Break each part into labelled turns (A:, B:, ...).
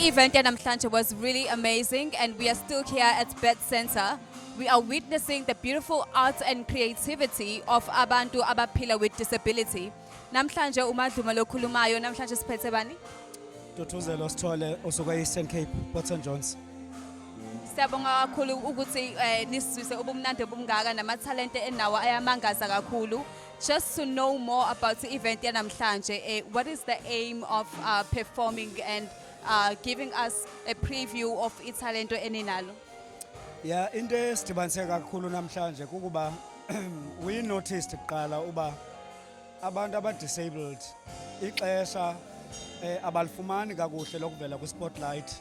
A: I-event yanamhlanje was really amazing, and we are still here at Bet Center. We are witnessing the beautiful art and creativity of abantu abaphila with disability. Namhlanje umadluma lokhulumayo namhlanje siphethe bani?
B: Dutuzelo Sithole osuka Eastern Cape, Port St Johns.
A: Siyabonga kakhulu ukuthi nisizwise ubumnandi obungaka namathalente enawo ayamangaza kakhulu. Just to know more about the event yanamhlanje, what is the aim of performing and giving us a preview of italento eninalo?
B: Yeah, into esidibanise kakhulu namhlanje kukuba we noticed kuqala uba abantu abadisabled ixesha abalifumani kakuhle lokuvela ku-spotlight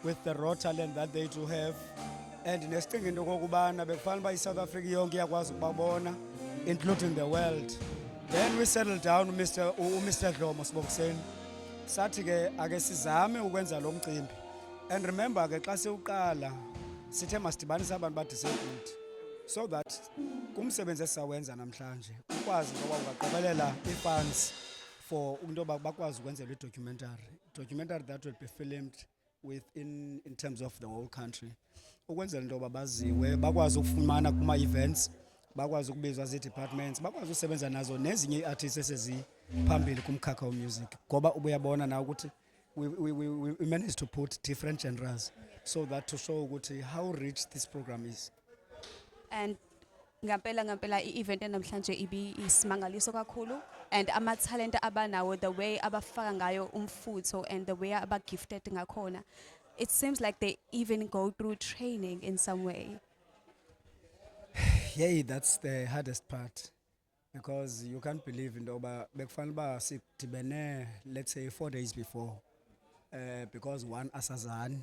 B: with the raw talent that they do have, and nesicinga into okokubana bekufanele uba iSouth Africa yonke iyakwazi ukubabona, including the world. Then we settled down Mr. Dlomo Sibokuseni sathi ke ake sizame ukwenza lo mcimbi, and remember ke xa siwuqala sithe masidibanisa abantu badisabled so that kumsebenzi esisawenza namhlanje ukwazi ngoba ungaqokelela i-funds for into bakwazi ukwenzelwa documentary that will be filmed in terms of the whole country, ukwenzela into baziwe bakwazi ukufumana kuma events, bakwazi ukubizwa zi-departments, bakwazi usebenza nazo nezinye i-artists eseziphambili kumkhakha music ngoba ubuyabona na ukuthi we managed to put different genres so that to show ukuthi how rich this program is.
A: And ngampela i-event namhlanje isimangaliso kakhulu, and amathalente abanawo, the way abafaka ngayo umfutho and the way abagifted ngakhona, it seems like they even go through training in some way.
B: Yeah, that's the hardest part, because you can't believe in the bekufanele ba sidibene, let's say 4 days before, because one asazani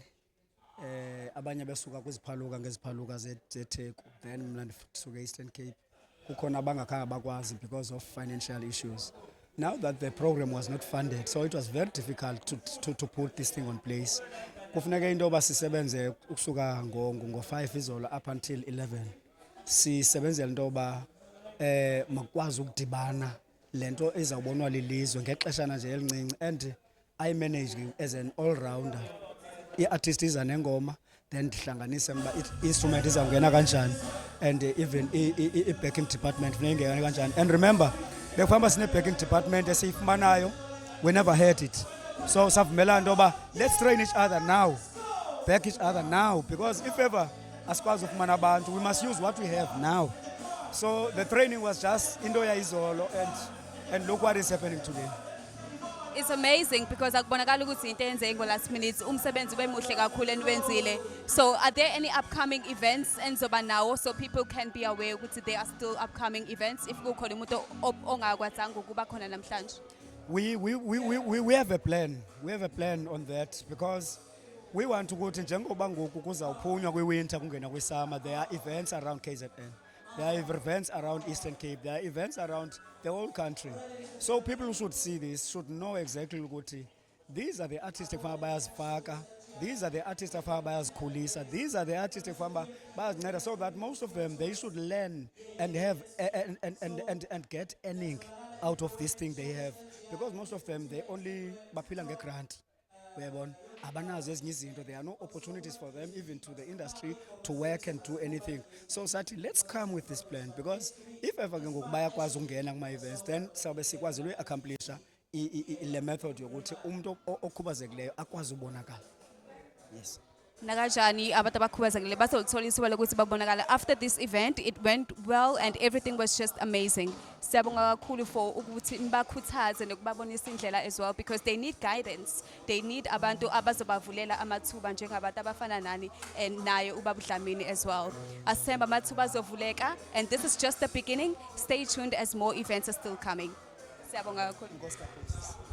B: abanye besuka kwiziphaluka ngeziphaluka zeTheku, then mina ndisuka Eastern Cape, kukhona abangakhange bakwazi because of financial issues. Now that the program was not funded, so it was very difficult to put this thing on place. Kufuneka into yoba sisebenze ukusuka ngo-5 izolo up until 11 sisebenzela into yoba makwazi ukudibana lento ezawubonwa lilizwe ngexeshana nje elincinci, and I manage as an all-rounder. I-artist iza nengoma, then ndihlanganise mba i-instrument izawungena kanjani, and even i-backing department funeka ingene kanjani. And remember, bekufanele sine-backing department esiyifumanayo, we never had it. So savumelana into yoba let's train each other now, back each other now, because if ever asikwazi ukufumana abantu, we must use what we have now. So the training was just into yayizolo, and look what is happening today.
A: It's amazing because akubonakala ukuthi into eyenzeke ngo-last minute, umsebenzi wemuhle kakhulu eniwenzile. So are there any upcoming events enzoba nawo so people can be aware ukuthi there are still upcoming events if kukhona umuntu ongakwazanga ukuba khona namhlanje?
B: We have a plan. We have a plan on that, because we want ukuthi njengoba ngoku kuzawuphunywa kwi-winter kungena kwi-summer, there are events around KZN. There are events around Eastern Cape. There are events around the whole country. So people should see this, should know exactly ukuthi these are the artists ekufanele bayazifaka. These are the artists ekufanele bayazikhulisa. These are the artists ekufanele bayazinceda, so that most of them, they should learn and have and get earning out of this thing they have. Because most of them, they only baphila nge-grant. Abanazo ezinye izinto, there are no opportunities for them even to the industry to work and do anything. So sathi let's come with this plan, because if ever ke ngoku bayakwazi ukungena kuma events, then sawube sikwazi lo-accomplisha le method yokuthi umuntu okhubazekileyo akwazi ubonakala. Yes.
A: Nakajani abantu abakhubazekile bazolithola ithuba lokuthi babonakala. After this event, it went well and everything was just amazing. Siyabonga kakhulu for ukuthi nibakhuthaze nokubabonisa indlela as well, because they need guidance. They need abantu abazobavulela amathuba njengabantu abafana nani and naye uBaba Dlamini as well. Asemba amathuba azovuleka, and this is just the beginning. Stay tuned as more events are still coming. Siyabonga kakhulu.